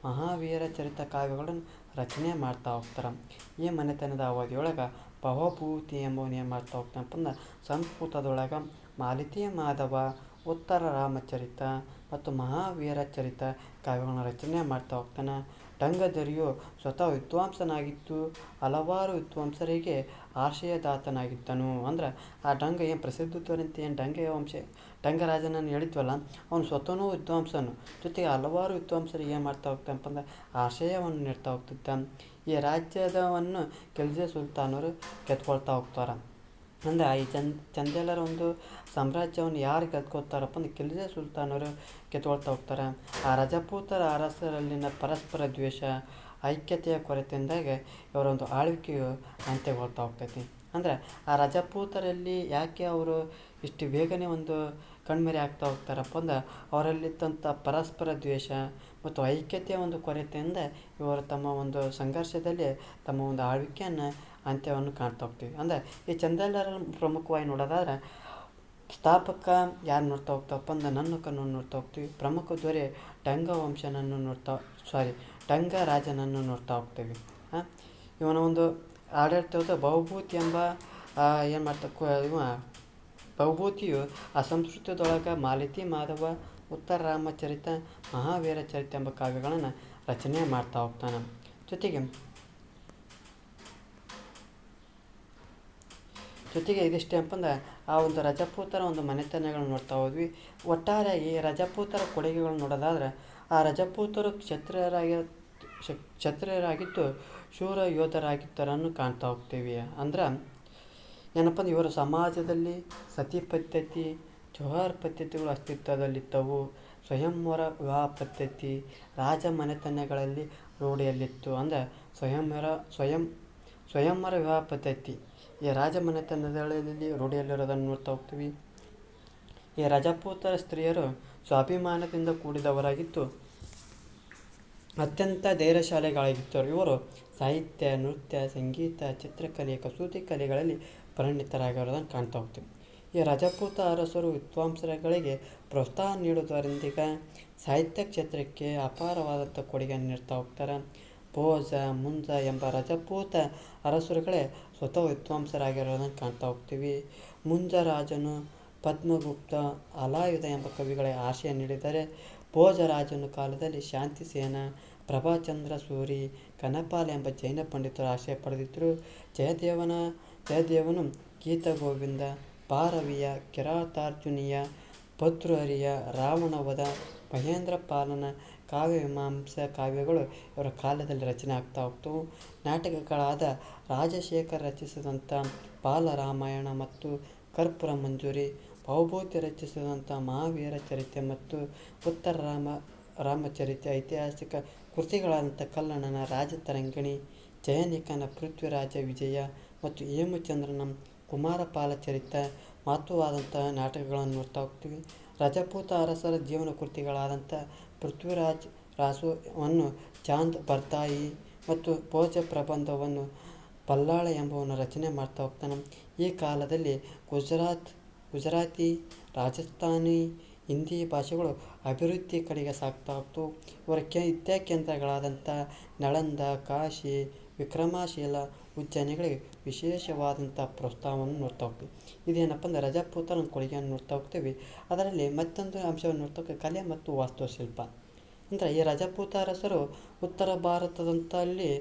ಮಹಾವೀರ ಚರಿತ ಕಾವ್ಯಗಳನ್ನು ರಚನೆ ಮಾಡ್ತಾ ಹೋಗ್ತಾರೆ. ಈ ಮನೆತನದ ಅವಧಿಯೊಳಗೆ ಭವಭೂತಿ ಎಂಬುವನು ಏನು ಮಾಡ್ತಾ ಹೋಗ್ತಾನಪ್ಪ ಅಂದ್ರೆ ಸಂಸ್ಕೃತದೊಳಗೆ ಮಾಲತಿ ಮಾಧವ, ಉತ್ತರ ರಾಮಚರಿತ ಮತ್ತು ಮಹಾವೀರ ಚರಿತ ಕಾವ್ಯಗಳನ್ನು ರಚನೆ ಮಾಡ್ತಾ ಹೋಗ್ತಾನೆ. ಟಂಗದೊರೆಯು ಸ್ವತಃ ವಿದ್ವಾಂಸನಾಗಿದ್ದು ಹಲವಾರು ವಿದ್ವಾಂಸರಿಗೆ ಆಶ್ರಯದಾತನಾಗಿದ್ದನು. ಅಂದ್ರೆ ಆ ಟಂಗ ಏನು ಪ್ರಸಿದ್ಧ ದೊರೆಂತ ಏನು ಟಂಗ ರಾಜನನ್ನು ಹೇಳಿದ್ವಲ್ಲ, ಅವನು ಸ್ವತಃ ವಿದ್ವಾಂಸನು. ಜೊತೆಗೆ ಹಲವಾರು ವಿದ್ವಾಂಸರಿಗೆ ಏನು ಮಾಡ್ತಾ ಹೋಗ್ತಾನಪ್ಪ ಅಂದ್ರೆ ಆಶ್ರಯವನ್ನು ನೀಡ್ತಾ ಹೋಗ್ತಿದ್ದ. ಈ ರಾಜ್ಯದವನ್ನು ಖಿಲ್ಜಿ ಸುಲ್ತಾನರು ಕೆತ್ಕೊಳ್ತಾ ಹೋಗ್ತಾರೆ. ಅಂದರೆ ಈ ಚಂದೇಲರ ಒಂದು ಸಾಮ್ರಾಜ್ಯವನ್ನು ಯಾರು ಗೆದ್ಕೊಳ್ತಾರಪ್ಪ ಅಂದ್ರೆ ಖಿಲ್ಜಿ ಸುಲ್ತಾನರು ಗೆದ್ಕೊಳ್ತಾ ಹೋಗ್ತಾರೆ. ಆ ರಜಪೂತರ ಅರಸರಲ್ಲಿನ ಪರಸ್ಪರ ದ್ವೇಷ, ಐಕ್ಯತೆಯ ಕೊರತೆಯಿಂದಾಗಿ ಇವರೊಂದು ಆಳ್ವಿಕೆಯು ಅಂತ್ಯಗೊಳ್ತಾ ಹೋಗ್ತೈತಿ. ಅಂದರೆ ಆ ರಜಪೂತರಲ್ಲಿ ಯಾಕೆ ಅವರು ಇಷ್ಟು ಬೇಗನೆ ಒಂದು ಕಣ್ಮರೆ ಆಗ್ತಾ ಹೋಗ್ತಾರಪ್ಪ ಅಂದ್ರೆ ಅವರಲ್ಲಿದ್ದಂಥ ಪರಸ್ಪರ ದ್ವೇಷ ಮತ್ತು ಐಕ್ಯತೆಯ ಒಂದು ಕೊರತೆಯಿಂದ ಇವರು ತಮ್ಮ ಒಂದು ಸಂಘರ್ಷದಲ್ಲಿ ತಮ್ಮ ಒಂದು ಆಳ್ವಿಕೆಯನ್ನು ಅಂತ್ಯವನ್ನು ಕಾಣ್ತಾ ಹೋಗ್ತೀವಿ. ಅಂದರೆ ಈ ಚಂದೇಲರ ಪ್ರಮುಖವಾಗಿ ನೋಡೋದಾದ್ರೆ ಸ್ಥಾಪಕ ಯಾರು ನೋಡ್ತಾ ಹೋಗ್ತಾವಪ್ಪ ಅಂದ್ರೆ ನನ್ನುಕನ್ನು ನೋಡ್ತಾ ಹೋಗ್ತೀವಿ. ಪ್ರಮುಖ ದೊರೆ ಟಂಗ ವಂಶನನ್ನು ಟಂಗ ರಾಜನನ್ನು ನೋಡ್ತಾ ಹೋಗ್ತೀವಿ. ಇವನ ಒಂದು ಆಡಳಿತದ ಬಹುಭೂತಿ ಎಂಬ ಏನು ಮಾಡ್ತಾ ಬಹುಭೂತಿಯು ಆ ಸಂಸ್ಕೃತದೊಳಗೆ ಮಾಲತಿ ಮಾಧವ, ಉತ್ತರ ರಾಮಚರಿತ, ಮಹಾವೀರ ಚರಿತ ಎಂಬ ಕಾವ್ಯಗಳನ್ನು ರಚನೆ ಮಾಡ್ತಾ ಹೋಗ್ತಾನೆ. ಜೊತೆಗೆ ಇದಿಷ್ಟೇ ಅಂತಂದ್ರೆ ಆ ಒಂದು ರಜಪೂತರ ಒಂದು ಮನೆತನಗಳನ್ನು ನೋಡ್ತಾ ಹೋದ್ವಿ. ಒಟ್ಟಾರೆಯಾಗಿ ರಜಪೂತರ ಕೊಡುಗೆಗಳನ್ನು ನೋಡೋದಾದ್ರೆ ಆ ರಜಪೂತರು ಕ್ಷತ್ರಿಯರಾಗಿದ್ದು ಶೂರ ಯೋಧರಾಗಿದ್ದರನ್ನು ಕಾಣ್ತಾ ಹೋಗ್ತೀವಿ. ಅಂದ್ರೆ ಏನಪ್ಪ ಅಂದ್ರೆ ಇವರ ಸಮಾಜದಲ್ಲಿ ಸತಿ ಪದ್ಧತಿ, ಜೋಹರ್ ಪದ್ಧತಿಗಳು ಅಸ್ತಿತ್ವದಲ್ಲಿದ್ದವು. ಸ್ವಯಂವರ ವಿವಾಹ ಪದ್ಧತಿ ರಾಜ ಮನೆತನಗಳಲ್ಲಿ ರೂಢಿಯಲ್ಲಿತ್ತು. ಅಂದರೆ ಸ್ವಯಂವರ ವಿವಾಹ ಪದ್ಧತಿ ಈ ರಾಜ ಮನೆತನಗಳಲ್ಲಿ ರೂಢಿಯಲ್ಲಿರೋದನ್ನು ನೋಡ್ತಾ ಹೋಗ್ತೀವಿ. ಈ ರಜಪೂತರ ಸ್ತ್ರೀಯರು ಸ್ವಾಭಿಮಾನದಿಂದ ಕೂಡಿದವರಾಗಿದ್ದು ಅತ್ಯಂತ ಧೈರ್ಯಶಾಲಿಗಳಾಗಿದ್ದರು. ಇವರು ಸಾಹಿತ್ಯ, ನೃತ್ಯ, ಸಂಗೀತ, ಚಿತ್ರಕಲೆ, ಕಸೂತಿ ಕಲೆಗಳಲ್ಲಿ ಪರಿಣಿತರಾಗಿರೋದನ್ನು ಕಾಣ್ತಾ ಹೋಗ್ತೀವಿ. ಈ ರಜಪೂತ ಅರಸರು ವಿದ್ವಾಂಸರುಗಳಿಗೆ ಪ್ರೋತ್ಸಾಹ ನೀಡುವುದರೊಂದಿಗೆ ಸಾಹಿತ್ಯ ಕ್ಷೇತ್ರಕ್ಕೆ ಅಪಾರವಾದಂಥ ಕೊಡುಗೆಯನ್ನು ನೀಡ್ತಾ ಹೋಗ್ತಾರೆ. ಭೋಜ, ಮುಂಜ ಎಂಬ ರಜಪೂತ ಅರಸರುಗಳೇ ಸ್ವತಃ ವಿದ್ವಾಂಸರಾಗಿರೋದನ್ನು ಕಾಣ್ತಾ ಹೋಗ್ತೀವಿ. ಮುಂಜ ರಾಜನು ಪದ್ಮಗುಪ್ತ, ಅಲಾಯುಧ ಎಂಬ ಕವಿಗಳಿಗೆ ಆಶ್ರಯ ನೀಡಿದರೆ, ಭೋಜರಾಜನ ಕಾಲದಲ್ಲಿ ಶಾಂತಿಸೇನ, ಪ್ರಭಾಚಂದ್ರ ಸೂರಿ, ಕನಪಾಲ ಎಂಬ ಜೈನ ಪಂಡಿತರು ಆಶ್ರಯ ಪಡೆದಿದ್ದರು. ಜಯದೇವನು ಗೀತಗೋವಿಂದ, ಭಾರವಿಯ, ಕಿರಾತಾರ್ಜುನೀಯ, ಭತೃಹರಿಯ, ರಾವಣವಧ, ಮಹೇಂದ್ರ ಪಾಲನ ಕಾವ್ಯಮೀಮಾಂಸಾ ಕಾವ್ಯಗಳು ಇವರ ಕಾಲದಲ್ಲಿ ರಚನೆ ಆಗ್ತಾ ಹೋಗ್ತವು. ನಾಟಕಗಳಾದ ರಾಜಶೇಖರ್ ರಚಿಸಿದಂಥ ಬಾಲರಾಮಾಯಣ ಮತ್ತು ಕರ್ಪೂರ ಮಂಜರಿ, ಬಹುಭೂತಿ ರಚಿಸಿದಂಥ ಮಹಾವೀರ ಚರಿತೆ ಮತ್ತು ಉತ್ತರ ರಾಮಚರಿತೆ, ಐತಿಹಾಸಿಕ ಕೃತಿಗಳಾದಂಥ ಕಲ್ಲಣ್ಣನ ರಾಜತರಂಗಿಣಿ, ಜಯನಿಕನ ಪೃಥ್ವಿರಾಜ ವಿಜಯ ಮತ್ತು ಹೇಮಚಂದ್ರನ ಕುಮಾರಪಾಲ ಚರಿತ ಮಹತ್ವವಾದಂಥ ನಾಟಕಗಳನ್ನು ನೋಡ್ತಾ ಹೋಗ್ತೀವಿ. ರಜಪೂತ ಅರಸರ ಜೀವನ ಕೃತಿಗಳಾದಂಥ ಪೃಥ್ವಿರಾಜ್ ರಾಸುವನ್ನು ಚಾಂದ್ ಬರ್ತಾಯಿ ಮತ್ತು ಭೋಜ ಪ್ರಬಂಧವನ್ನು ಪಲ್ಲಾಳ ಎಂಬುವನು ರಚನೆ ಮಾಡ್ತಾ ಹೋಗ್ತಾನೆ. ಈ ಕಾಲದಲ್ಲಿ ಗುಜರಾತಿ, ರಾಜಸ್ಥಾನಿ, ಹಿಂದಿ ಭಾಷೆಗಳು ಅಭಿವೃದ್ಧಿ ಕಡೆಗೆ ಸಾಗ್ತಾ ಹೋಗ್ತು. ಇವರ ವಿದ್ಯಾಕೇಂದ್ರಗಳಾದಂಥ ನಳಂದ, ಕಾಶಿ, ವಿಕ್ರಮಶೀಲ, ಉಜ್ಜಯಿನಿಗಳಿಗೆ ವಿಶೇಷವಾದಂಥ ಪ್ರೋತ್ಸಾಹವನ್ನು ನೋಡ್ತಾ ಹೋಗ್ತೀವಿ. ಇದೇನಪ್ಪ ಅಂದರೆ ರಜಪೂತರ ಕೊಡುಗೆಯನ್ನು ನೋಡ್ತಾ ಹೋಗ್ತೀವಿ. ಅದರಲ್ಲಿ ಮತ್ತೊಂದು ಅಂಶವನ್ನು ನೋಡ್ತಾ ಹೋಗ್ತೀವಿ, ಕಲೆ ಮತ್ತು ವಾಸ್ತುಶಿಲ್ಪ. ಅಂದರೆ ಈ ರಜಪೂತ ಅರಸರು ಉತ್ತರ ಭಾರತದಂತಲ್ಲಿ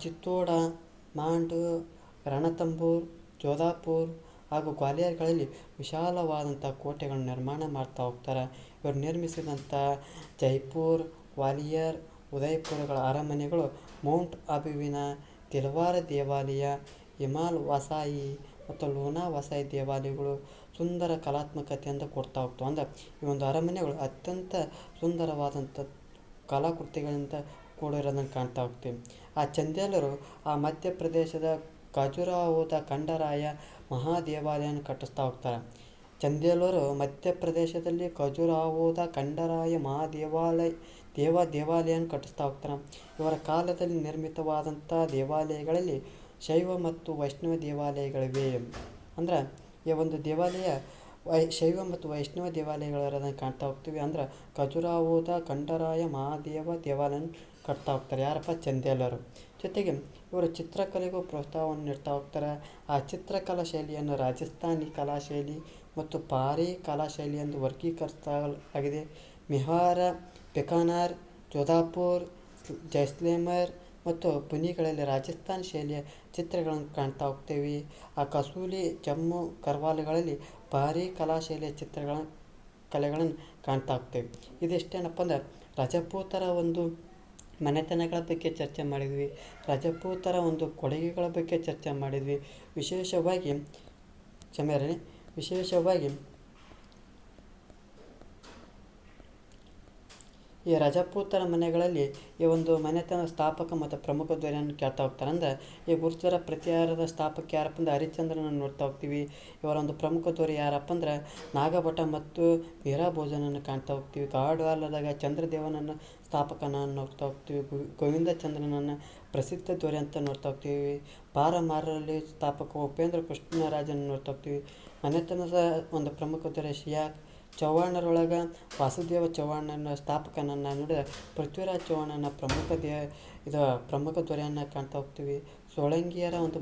ಚಿತ್ತೋಡ, ಮಾಂಡ್, ರಣತಂಬೂರ್, ಜೋಧಾಪುರ್ ಹಾಗೂ ಗ್ವಾಲಿಯರ್ಗಳಲ್ಲಿ ವಿಶಾಲವಾದಂಥ ಕೋಟೆಗಳನ್ನು ನಿರ್ಮಾಣ ಮಾಡ್ತಾ ಹೋಗ್ತಾರೆ. ಇವರು ನಿರ್ಮಿಸಿದಂಥ ಜೈಪುರ್, ಗ್ವಾಲಿಯರ್, ಉದಯಪುರಗಳ ಅರಮನೆಗಳು, ಮೌಂಟ್ ಅಬುವಿನ ತಿಲ್ವಾರ ದೇವಾಲಯ, ಹಿಮಾಲ್ ವಸಾಯಿ ಮತ್ತು ಲೂನಾ ವಸಾಯಿ ದೇವಾಲಯಗಳು ಸುಂದರ ಕಲಾತ್ಮಕತೆಯಿಂದ ಕೊಡ್ತಾ ಹೋಗ್ತವೆ. ಅಂದರೆ ಈ ಒಂದು ಅರಮನೆಗಳು ಅತ್ಯಂತ ಸುಂದರವಾದಂಥ ಕಲಾಕೃತಿಗಳಿಂದ ಕೂಡಿರೋದನ್ನು ಕಾಣ್ತಾ ಹೋಗ್ತೀವಿ. ಆ ಚಂದೇಲರು ಆ ಮಧ್ಯಪ್ರದೇಶದ ಖಜುರಾಹೋದ ಖಂಡರಾಯ ಮಹಾದೇವಾಲಯವನ್ನು ಕಟ್ಟಿಸ್ತಾ ಹೋಗ್ತಾರೆ. ಚಂದೇಲರು ಮಧ್ಯಪ್ರದೇಶದಲ್ಲಿ ಖಜುರಾಹೋದ ಖಂಡರಾಯ ದೇವಾಲಯವನ್ನು ಕಟ್ಟಿಸ್ತಾ ಹೋಗ್ತಾರೆ. ಇವರ ಕಾಲದಲ್ಲಿ ನಿರ್ಮಿತವಾದಂಥ ದೇವಾಲಯಗಳಲ್ಲಿ ಶೈವ ಮತ್ತು ವೈಷ್ಣವ ದೇವಾಲಯಗಳಿವೆ. ಅಂದ್ರೆ ಈ ಒಂದು ದೇವಾಲಯ ಶೈವ ಮತ್ತು ವೈಷ್ಣವ ದೇವಾಲಯಗಳಿರೋದನ್ನು ಕಾಣ್ತಾ ಹೋಗ್ತೀವಿ. ಅಂದ್ರೆ ಖಜುರಾಹೋದ ಖಂಡರಾಯ ಮಹಾದೇವ ದೇವಾಲಯವನ್ನು ಕಟ್ತಾ ಹೋಗ್ತಾರೆ. ಯಾರಪ್ಪ? ಚಂದೇಲರು. ಜೊತೆಗೆ ಇವರು ಚಿತ್ರಕಲೆಗೂ ಪ್ರೋತ್ಸಾಹವನ್ನು ನೀಡ್ತಾ ಹೋಗ್ತಾರೆ. ಆ ಚಿತ್ರಕಲಾ ಶೈಲಿಯನ್ನು ರಾಜಸ್ಥಾನಿ ಕಲಾಶೈಲಿ ಮತ್ತು ಪಾರಿ ಕಲಾಶೈಲಿ ಎಂದು ವರ್ಗೀಕರಿಸಲಾಗಿದೆ. ಮಿಹಾರ, ಬಿಕಾನಾರ್, ಜೋಧಾಪುರ್, ಜೈಸಲ್ಮೇರ್ ಮತ್ತು ಪುಣೆಗಳಲ್ಲಿ ರಾಜಸ್ಥಾನಿ ಶೈಲಿಯ ಚಿತ್ರಗಳನ್ನು ಕಾಣ್ತಾ ಹೋಗ್ತೀವಿ. ಆ ಕಸೂಲಿ, ಜಮ್ಮು, ಕರ್ವಾಲ್ಗಳಲ್ಲಿ ಪಾರಿ ಕಲಾಶೈಲಿಯ ಕಲೆಗಳನ್ನು ಕಾಣ್ತಾ ಹೋಗ್ತೀವಿ. ಇದಿಷ್ಟೇನಪ್ಪ ಅಂದ್ರೆ ರಜಪೂತರ ಒಂದು ಮನೆತನಗಳ ಬಗ್ಗೆ ಚರ್ಚೆ ಮಾಡಿದ್ವಿ. ರಜಪೂತರ ಒಂದು ಕೊಡುಗೆಗಳ ಬಗ್ಗೆ ಚರ್ಚೆ ಮಾಡಿದ್ವಿ. ವಿಶೇಷವಾಗಿ ಈ ರಜಪೂತರ ಮನೆಗಳಲ್ಲಿ ಈ ಒಂದು ಮನೆತನ ಸ್ಥಾಪಕ ಮತ್ತು ಪ್ರಮುಖ ಧ್ವರಿಯನ್ನು ಕೇಳ್ತಾ ಹೋಗ್ತಾರೆ. ಅಂದರೆ ಈ ಗುರ್ಜರ ಪ್ರತಿಹಾರದ ಸ್ಥಾಪಕ ಯಾರಪ್ಪ ಅಂದ್ರೆ ಹರಿಶ್ಚಂದ್ರನನ್ನು ನೋಡ್ತಾ ಹೋಗ್ತೀವಿ. ಇವರ ಒಂದು ಪ್ರಮುಖ ಧ್ವರಿ ಯಾರಪ್ಪ ಅಂದ್ರೆ ನಾಗಭಟ ಮತ್ತು ವೀರಭೋಜನನ್ನು ಕಾಣ್ತಾ ಹೋಗ್ತೀವಿ. ಗಾಢವಾಲದಾಗ ಚಂದ್ರದೇವನನ್ನು ಸ್ಥಾಪಕನನ್ನು ನೋಡ್ತಾ ಹೋಗ್ತೀವಿ. ಗೋವಿಂದ ಚಂದ್ರನನ್ನು ಪ್ರಸಿದ್ಧ ಧ್ವರಿ ಅಂತ ನೋಡ್ತಾ ಹೋಗ್ತೀವಿ. ಪಾರಮಾರಲ್ಲಿ ಸ್ಥಾಪಕ ಉಪೇಂದ್ರ ಕೃಷ್ಣರಾಜನನ್ನು ನೋಡ್ತಾ ಹೋಗ್ತೀವಿ. ಮನೆತನದ ಒಂದು ಪ್ರಮುಖ ಧ್ವರಿ ಶಿಯಾಕ್. ಚೌಹಾಣರೊಳಗೆ ವಾಸುದೇವ ಚೌಹಾಣನ ಸ್ಥಾಪಕನನ್ನು ನೋಡಿದ ಪೃಥ್ವಿರಾಜ್ ಚೌಹಾಣನ ಪ್ರಮುಖ ಧ್ವರಿಯನ್ನು ಕಾಣ್ತಾ ಹೋಗ್ತೀವಿ. ಸೋಳಂಗಿಯರ ಒಂದು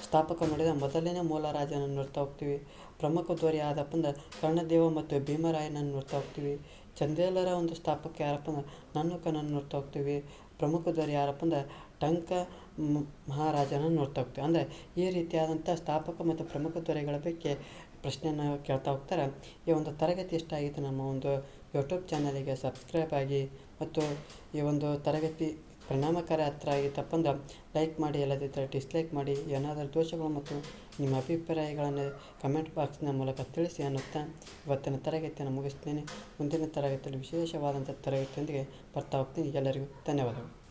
ಸ್ಥಾಪಕ ನೋಡಿದ ಮೊದಲನೇ ಮೂಲರಾಜನನ್ನು ನೋಡ್ತಾ ಹೋಗ್ತೀವಿ. ಪ್ರಮುಖ ಧ್ವರಿ ಆದಪ್ಪ ಅಂದ್ರೆ ಕರ್ಣದೇವ ಮತ್ತು ಭೀಮರಾಯನನ್ನು ನೋಡ್ತಾ ಹೋಗ್ತೀವಿ. ಚಂದೇಲರ ಒಂದು ಸ್ಥಾಪಕ ಯಾರಪ್ಪ ಅಂದ್ರೆ ನನ್ನಕನನ್ನು ನೋಡ್ತಾ ಹೋಗ್ತೀವಿ. ಪ್ರಮುಖ ಧ್ವರಿ ಯಾರಪ್ಪ ಅಂದ್ರೆ ಟಂಕ ಮಹಾರಾಜನನ್ನು ನೋಡ್ತಾ ಹೋಗ್ತೀವಿ. ಅಂದರೆ ಈ ರೀತಿಯಾದಂಥ ಸ್ಥಾಪಕ ಮತ್ತು ಪ್ರಮುಖ ಧ್ವರಿಗಳ ಬಗ್ಗೆ ಪ್ರಶ್ನೆಯನ್ನು ಕೇಳ್ತಾ ಹೋಗ್ತಾರೆ. ಈ ಒಂದು ತರಗತಿ ಇಷ್ಟ ಆಗಿತ್ತು, ನಮ್ಮ ಒಂದು ಯೂಟ್ಯೂಬ್ ಚಾನಲಿಗೆ ಸಬ್ಸ್ಕ್ರೈಬ್ ಆಗಿ ಮತ್ತು ಈ ಒಂದು ತರಗತಿ ಪರಿಣಾಮಕಾರಿ ಹತ್ರ ಆಗಿತ್ತಪ್ಪ ಅಂದ್ರೆ ಲೈಕ್ ಮಾಡಿ, ಇಲ್ಲದಿದ್ದರೆ ಡಿಸ್ಲೈಕ್ ಮಾಡಿ. ಏನಾದರೂ ದೋಷಗಳು ಮತ್ತು ನಿಮ್ಮ ಅಭಿಪ್ರಾಯಗಳನ್ನು ಕಮೆಂಟ್ ಬಾಕ್ಸ್ನ ಮೂಲಕ ತಿಳಿಸಿ ಅನ್ನುತ್ತಾ ಇವತ್ತಿನ ತರಗತಿಯನ್ನು ಮುಗಿಸ್ತೇನೆ. ಮುಂದಿನ ತರಗತಿಯಲ್ಲಿ ವಿಶೇಷವಾದಂಥ ತರಗತಿಯೊಂದಿಗೆ ಬರ್ತಾ ಹೋಗ್ತೀನಿ. ಎಲ್ಲರಿಗೂ ಧನ್ಯವಾದಗಳು.